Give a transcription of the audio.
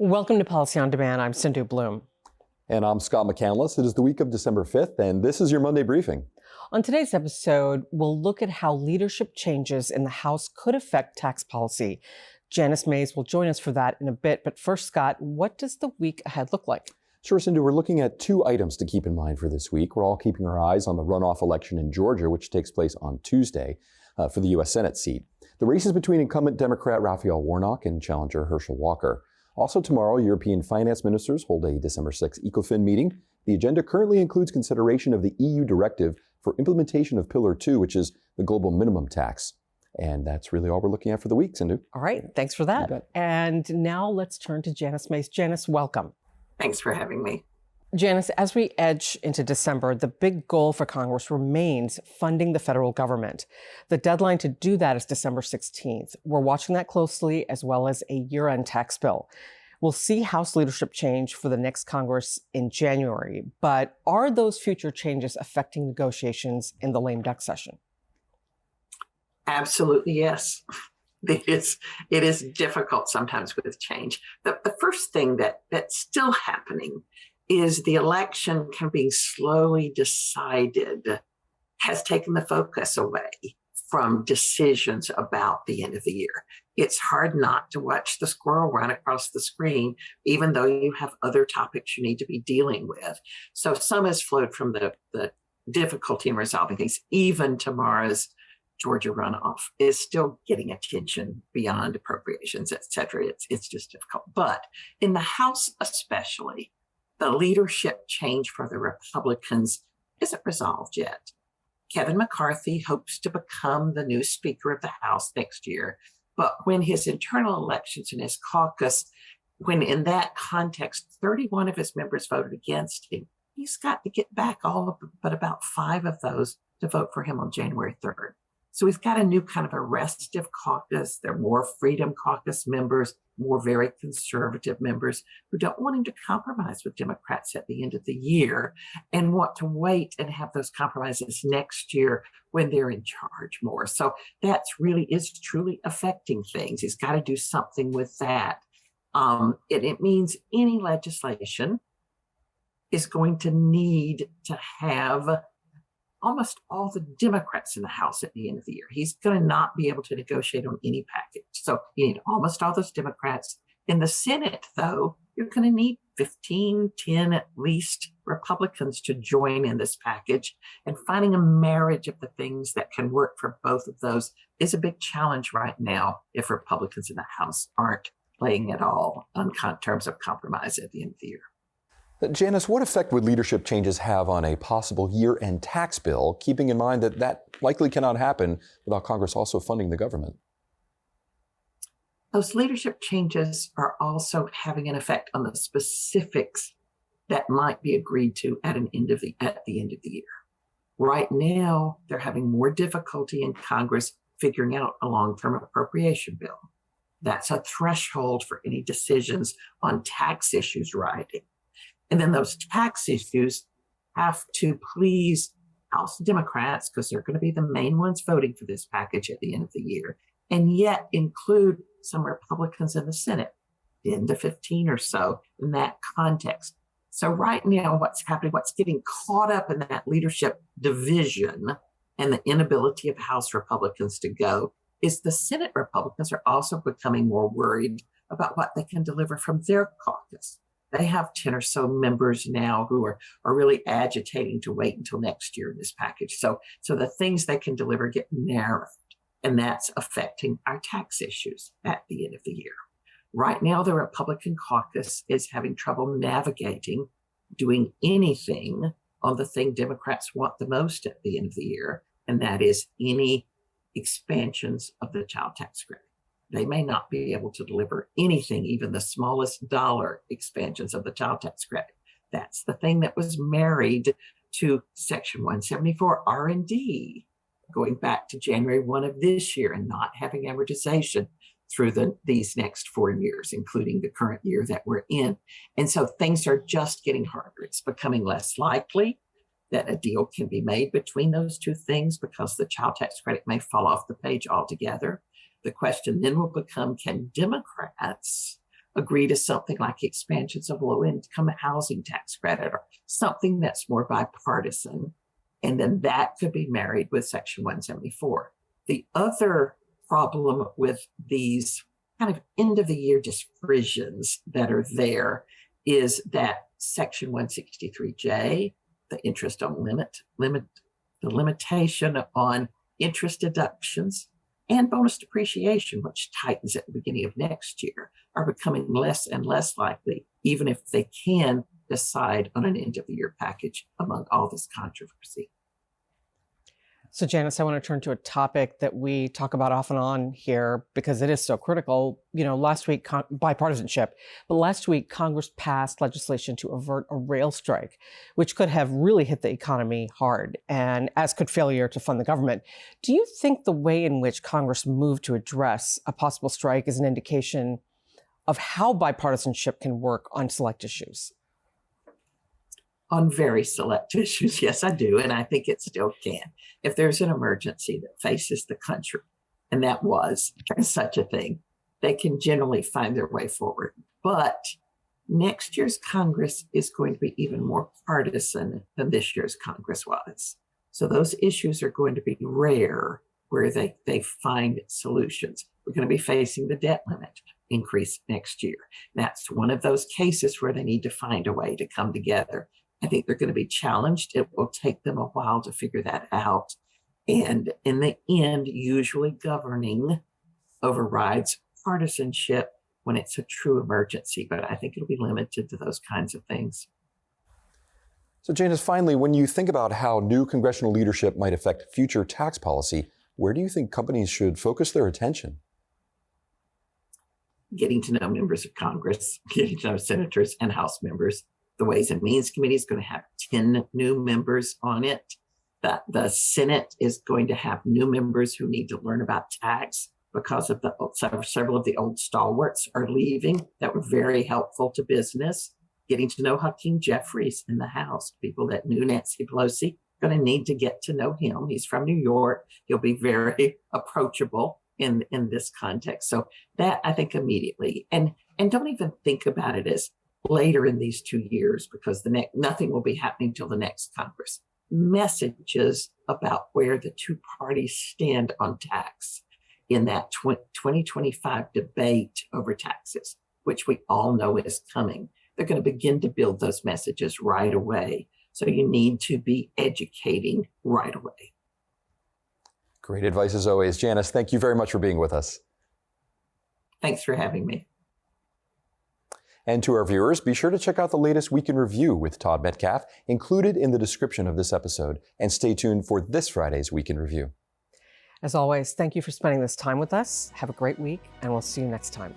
Welcome to Policy on Demand. I'm Sindhu Blume. And I'm Scott McCandless. It is the week of December 5th, and this is your Monday briefing. On today's episode, we'll look at how leadership changes in the House could affect tax policy. Janice Mays will join us for that in a bit. But first, Scott, what does the week ahead look like? Sure, Sindhu, we're looking at two items to keep in mind for this week. We're all keeping our eyes on the runoff election in Georgia, which takes place on Tuesday for the U.S. Senate seat. The race is between incumbent Democrat Raphael Warnock and challenger Herschel Walker. Also tomorrow, European finance ministers hold a December 6 ECOFIN meeting. The agenda currently includes consideration of the EU directive for implementation of Pillar 2, which is the global minimum tax. And that's really all we're looking at for the week, Sindhu. All right, thanks for that. And now let's turn to Janice Mays. Janice, welcome. Thanks for having me. Janice, as we edge into December, the big goal for Congress remains funding the federal government. The deadline to do that is December 16th. We're watching that closely, as well as a year-end tax bill. We'll see House leadership change for the next Congress in January, but are those future changes affecting negotiations in the lame duck session? Absolutely, yes. It is difficult sometimes with change. The first thing that's still happening is the election kind of being slowly decided has taken the focus away from decisions about the end of the year. It's hard not to watch the squirrel run across the screen, even though you have other topics you need to be dealing with. So some has flowed from the difficulty in resolving things. Even tomorrow's Georgia runoff is still getting attention beyond appropriations, et cetera. It's just difficult. But in the House especially, the leadership change for the Republicans isn't resolved yet. Kevin McCarthy hopes to become the new Speaker of the House next year. But when his internal elections and his caucus, when in that context, 31 of his members voted against him, he's got to get back all of but about 5 of those to vote for him on January 3rd. So he's got a new kind of a restive caucus. There are more Freedom Caucus members, more very conservative members who don't want him to compromise with Democrats at the end of the year and want to wait and have those compromises next year when they're in charge more. So that's really is truly affecting things. He's got to do something with that. It means any legislation is going to need to have almost all the Democrats in the House at the end of the year. He's going to not be able to negotiate on any package. So you need almost all those Democrats. In the Senate, though, you're going to need 15, 10 at least Republicans to join in this package. And finding a marriage of the things that can work for both of those is a big challenge right now if Republicans in the House aren't playing at all on terms of compromise at the end of the year. Janice, what effect would leadership changes have on a possible year-end tax bill, keeping in mind that that likely cannot happen without Congress also funding the government? Those leadership changes are also having an effect on the specifics that might be agreed to at the end of the year. Right now, they're having more difficulty in Congress figuring out a long-term appropriation bill. That's a threshold for any decisions on tax issues writing. And then those tax issues have to please House Democrats, because they're going to be the main ones voting for this package at the end of the year, and yet include some Republicans in the Senate, 10 to 15 or so in that context. So right now, what's happening, what's getting caught up in that leadership division and the inability of House Republicans to go is the Senate Republicans are also becoming more worried about what they can deliver from their caucus. They have 10 or so members now who are really agitating to wait until next year in this package. So the things they can deliver get narrowed, and that's affecting our tax issues at the end of the year. Right now, the Republican caucus is having trouble navigating doing anything on the thing Democrats want the most at the end of the year, and that is any expansions of the child tax credit. They may not be able to deliver anything, even the smallest dollar expansions of the child tax credit. That's the thing that was married to Section 174 R&D, going back to January 1 of this year and not having amortization through these next 4 years, including the current year that we're in. And so things are just getting harder. It's becoming less likely that a deal can be made between those two things because the child tax credit may fall off the page altogether. The question then will become, can Democrats agree to something like expansions of low-income housing tax credit or something that's more bipartisan. And then that could be married with Section 174. The other problem with these kind of end-of-the-year dispersions that are there is that Section 163J, the interest on the limitation on interest deductions and bonus depreciation, which tightens at the beginning of next year, are becoming less and less likely, even if they can decide on an end-of-the-year package among all this controversy. So Janice, I want to turn to a topic that we talk about off and on here because it is so critical. Last week, bipartisanship, but last week, Congress passed legislation to avert a rail strike, which could have really hit the economy hard, and as could failure to fund the government. Do you think the way in which Congress moved to address a possible strike is an indication of how bipartisanship can work on select issues? On very select issues, yes, I do. And I think it still can. If there's an emergency that faces the country, and that was such a thing, they can generally find their way forward. But next year's Congress is going to be even more partisan than this year's Congress was. So those issues are going to be rare where they find solutions. We're going to be facing the debt limit increase next year. That's one of those cases where they need to find a way to come together. I think they're going to be challenged. It will take them a while to figure that out. And in the end, usually governing overrides partisanship when it's a true emergency. But I think it'll be limited to those kinds of things. So Janice, finally, when you think about how new congressional leadership might affect future tax policy, where do you think companies should focus their attention? Getting to know members of Congress, getting to know senators and House members. The Ways and Means Committee is going to have 10 new members on it. The Senate is going to have new members who need to learn about tax because of several of the old stalwarts are leaving that were very helpful to business. Getting to know Hakeem Jeffries in the House, people that knew Nancy Pelosi, going to need to get to know him. He's from New York. He'll be very approachable in this context. So that I think immediately, and don't even think about it as later in these 2 years, because nothing will be happening till the next Congress. Messages about where the two parties stand on tax in that 2025 debate over taxes, which we all know is coming. They're going to begin to build those messages right away. So you need to be educating right away. Great advice as always. Janice, thank you very much for being with us. Thanks for having me. And to our viewers, be sure to check out the latest Week in Review with Todd Metcalf, included in the description of this episode. And stay tuned for this Friday's Week in Review. As always, thank you for spending this time with us. Have a great week, and we'll see you next time.